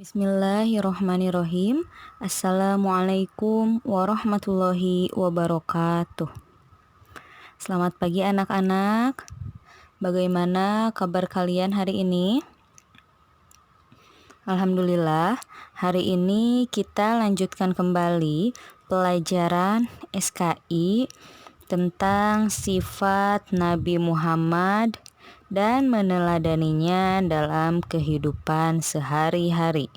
Bismillahirrohmanirrohim. Assalamualaikum warahmatullahi wabarakatuh. Selamat pagi anak-anak. Bagaimana kabar kalian hari ini? Alhamdulillah, hari ini kita lanjutkan kembali pelajaran SKI tentang sifat Nabi Muhammad dan meneladaninya dalam kehidupan sehari-hari.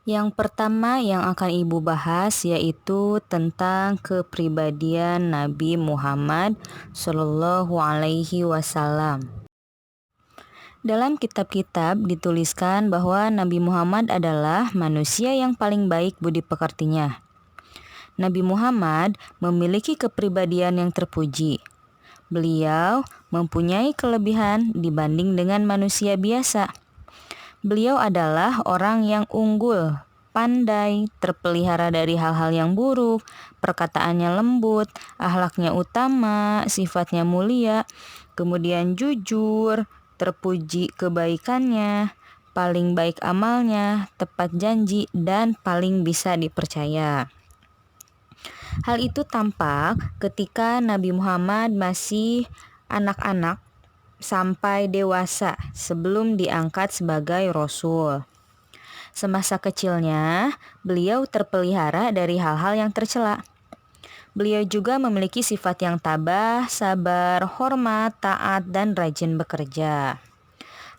Yang pertama yang akan Ibu bahas yaitu tentang kepribadian Nabi Muhammad Shallallahu Alaihi Wasallam. Dalam kitab-kitab dituliskan bahwa Nabi Muhammad adalah manusia yang paling baik budi pekertinya. Nabi Muhammad memiliki kepribadian yang terpuji. Beliau mempunyai kelebihan dibanding dengan manusia biasa. Beliau adalah orang yang unggul, pandai, terpelihara dari hal-hal yang buruk, perkataannya lembut, akhlaknya utama, sifatnya mulia, kemudian jujur, terpuji kebaikannya, paling baik amalnya, tepat janji, dan paling bisa dipercaya. Hal itu tampak ketika Nabi Muhammad masih anak-anak sampai dewasa sebelum diangkat sebagai Rasul. Semasa kecilnya, beliau terpelihara dari hal-hal yang tercela. Beliau juga memiliki sifat yang tabah, sabar, hormat, taat, dan rajin bekerja.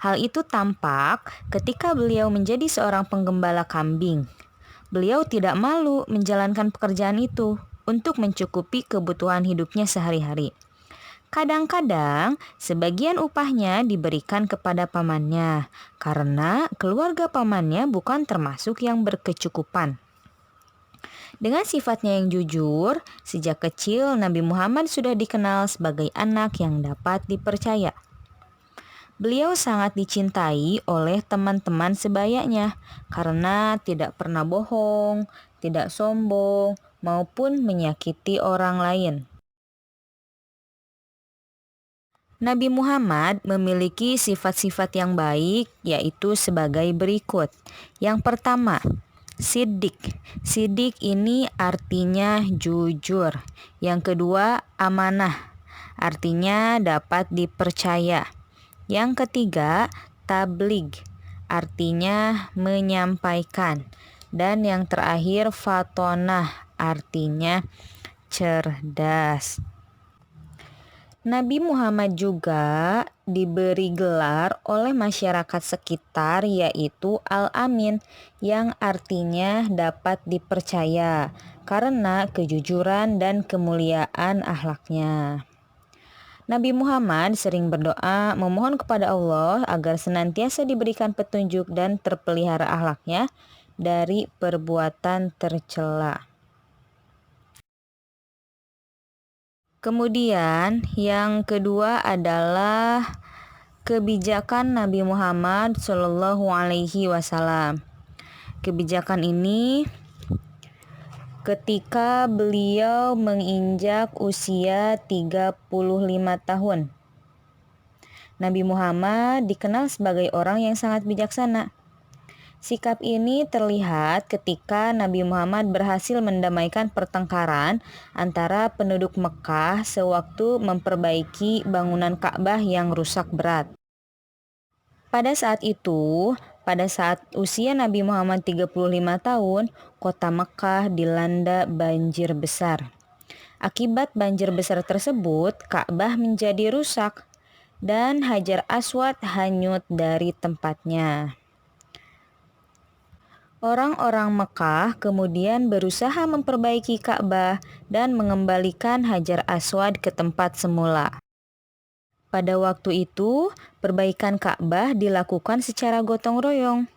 Hal itu tampak ketika beliau menjadi seorang penggembala kambing. Beliau tidak malu menjalankan pekerjaan itu untuk mencukupi kebutuhan hidupnya sehari-hari. Kadang-kadang sebagian upahnya diberikan kepada pamannya karena keluarga pamannya bukan termasuk yang berkecukupan. Dengan sifatnya yang jujur, sejak kecil Nabi Muhammad sudah dikenal sebagai anak yang dapat dipercaya. Beliau sangat dicintai oleh teman-teman sebayanya karena tidak pernah bohong, tidak sombong, maupun menyakiti orang lain. Nabi Muhammad memiliki sifat-sifat yang baik, yaitu sebagai berikut. Yang pertama, Siddiq. Siddiq ini artinya jujur. Yang kedua, amanah. Artinya dapat dipercaya. Yang ketiga, tabligh, artinya menyampaikan. Dan yang terakhir, fatonah, artinya cerdas. Nabi Muhammad juga diberi gelar oleh masyarakat sekitar yaitu Al-Amin, yang artinya dapat dipercaya karena kejujuran dan kemuliaan akhlaknya. Nabi Muhammad sering berdoa memohon kepada Allah agar senantiasa diberikan petunjuk dan terpelihara akhlaknya dari perbuatan tercela. Kemudian yang kedua adalah kebijakan Nabi Muhammad Shallallahu Alaihi Wasallam. Kebijakan ini ketika beliau menginjak usia 35 tahun. Nabi Muhammad dikenal sebagai orang yang sangat bijaksana. Sikap ini terlihat ketika Nabi Muhammad berhasil mendamaikan pertengkaran antara penduduk Mekah sewaktu memperbaiki bangunan Ka'bah yang rusak berat. Pada saat usia Nabi Muhammad 35 tahun, kota Mekah dilanda banjir besar. Akibat banjir besar tersebut, Ka'bah menjadi rusak dan Hajar Aswad hanyut dari tempatnya. Orang-orang Mekah kemudian berusaha memperbaiki Ka'bah dan mengembalikan Hajar Aswad ke tempat semula. Pada waktu itu, perbaikan Ka'bah dilakukan secara gotong royong.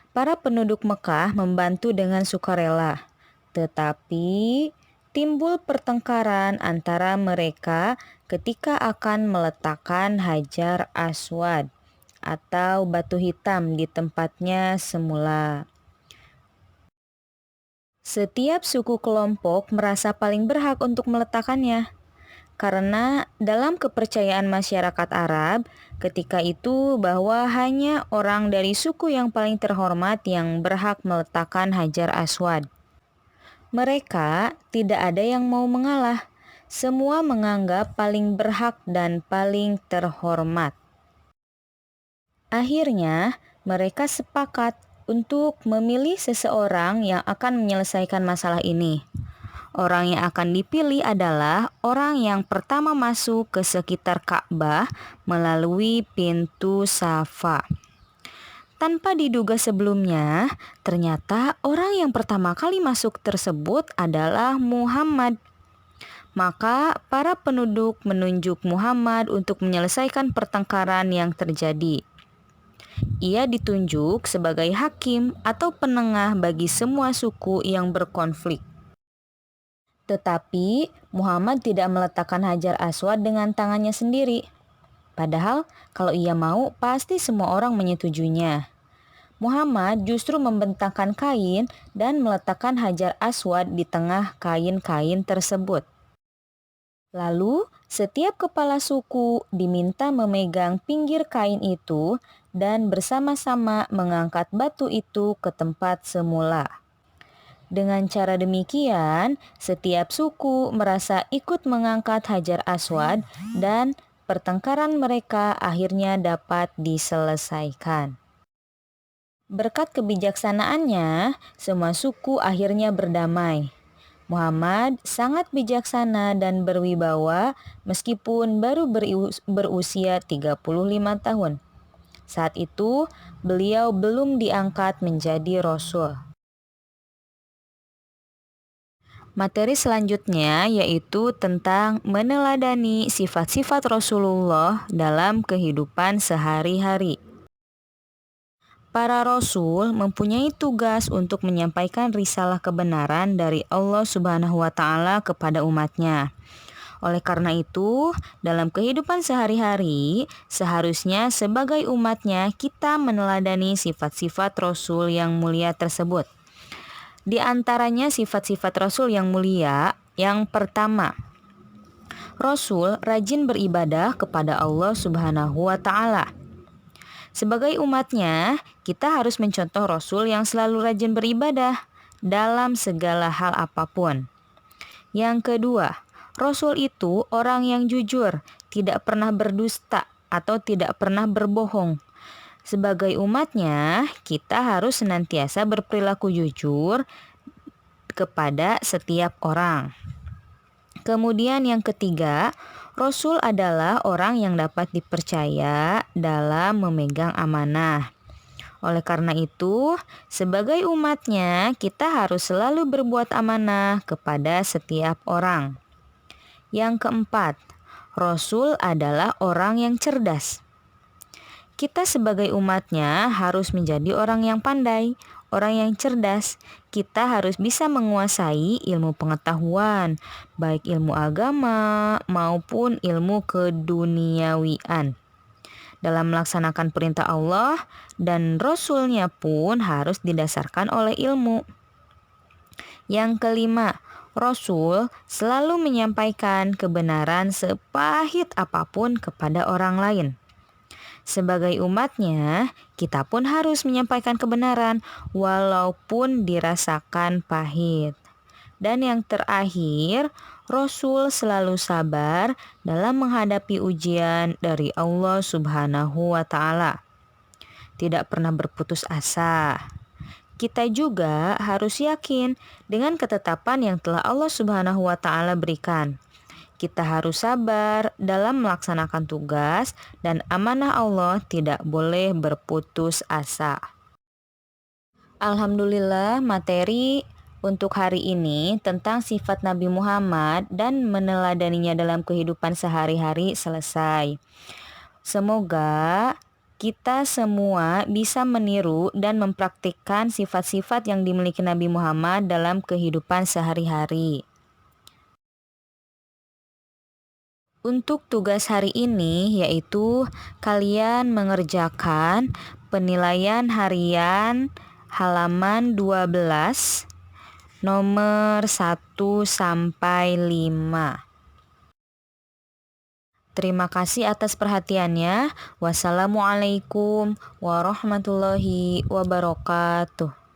Para penduduk Mekah membantu dengan sukarela, tetapi timbul pertengkaran antara mereka ketika akan meletakkan Hajar Aswad atau batu hitam di tempatnya semula. Setiap suku kelompok merasa paling berhak untuk meletakkannya. Karena dalam kepercayaan masyarakat Arab, ketika itu bahwa hanya orang dari suku yang paling terhormat yang berhak meletakkan Hajar Aswad. Mereka tidak ada yang mau mengalah. Semua menganggap paling berhak dan paling terhormat. Akhirnya, mereka sepakat untuk memilih seseorang yang akan menyelesaikan masalah ini. Orang yang akan dipilih adalah orang yang pertama masuk ke sekitar Ka'bah melalui pintu Safa. Tanpa diduga sebelumnya, ternyata orang yang pertama kali masuk tersebut adalah Muhammad. Maka para penduduk menunjuk Muhammad untuk menyelesaikan pertengkaran yang terjadi. Ia ditunjuk sebagai hakim atau penengah bagi semua suku yang berkonflik. Tetapi Muhammad tidak meletakkan Hajar Aswad dengan tangannya sendiri. Padahal kalau ia mau pasti semua orang menyetujuinya. Muhammad justru membentangkan kain dan meletakkan Hajar Aswad di tengah kain-kain tersebut. Lalu setiap kepala suku diminta memegang pinggir kain itu dan bersama-sama mengangkat batu itu ke tempat semula. Dengan cara demikian, setiap suku merasa ikut mengangkat Hajar Aswad dan pertengkaran mereka akhirnya dapat diselesaikan. Berkat kebijaksanaannya, semua suku akhirnya berdamai. Muhammad sangat bijaksana dan berwibawa meskipun baru berusia 35 tahun. Saat itu, beliau belum diangkat menjadi rasul. Materi selanjutnya yaitu tentang meneladani sifat-sifat Rasulullah dalam kehidupan sehari-hari. Para rasul mempunyai tugas untuk menyampaikan risalah kebenaran dari Allah Subhanahu wa taala kepada umatnya. Oleh karena itu, dalam kehidupan sehari-hari, seharusnya sebagai umatnya kita meneladani sifat-sifat Rasul yang mulia tersebut. Di antaranya sifat-sifat Rasul yang mulia, yang pertama, Rasul rajin beribadah kepada Allah Subhanahu wa taala. Sebagai umatnya, kita harus mencontoh Rasul yang selalu rajin beribadah dalam segala hal apapun. Yang kedua, Rasul itu orang yang jujur, tidak pernah berdusta atau tidak pernah berbohong. Sebagai umatnya, kita harus senantiasa berperilaku jujur kepada setiap orang. Kemudian yang ketiga, Rasul adalah orang yang dapat dipercaya dalam memegang amanah. Oleh karena itu, sebagai umatnya, kita harus selalu berbuat amanah kepada setiap orang. Yang keempat, Rasul adalah orang yang cerdas. Kita sebagai umatnya harus menjadi orang yang pandai, orang yang cerdas. Kita harus bisa menguasai ilmu pengetahuan, baik ilmu agama maupun ilmu keduniawian. Dalam melaksanakan perintah Allah dan Rasul-Nya pun harus didasarkan oleh ilmu. Yang kelima, Rasul selalu menyampaikan kebenaran sepahit apapun kepada orang lain. Sebagai umatnya, kita pun harus menyampaikan kebenaran walaupun dirasakan pahit. Dan yang terakhir, Rasul selalu sabar dalam menghadapi ujian dari Allah Subhanahu wa taala. Tidak pernah berputus asa. Kita juga harus yakin dengan ketetapan yang telah Allah Subhanahu wa taala berikan. Kita harus sabar dalam melaksanakan tugas dan amanah Allah tidak boleh berputus asa. Alhamdulillah, materi untuk hari ini tentang sifat Nabi Muhammad dan meneladaninya dalam kehidupan sehari-hari selesai. Semoga kita semua bisa meniru dan mempraktikkan sifat-sifat yang dimiliki Nabi Muhammad dalam kehidupan sehari-hari. Untuk tugas hari ini yaitu kalian mengerjakan penilaian harian halaman 12 nomor 1 sampai 5. Terima kasih atas perhatiannya. Wassalamualaikum warahmatullahi wabarakatuh.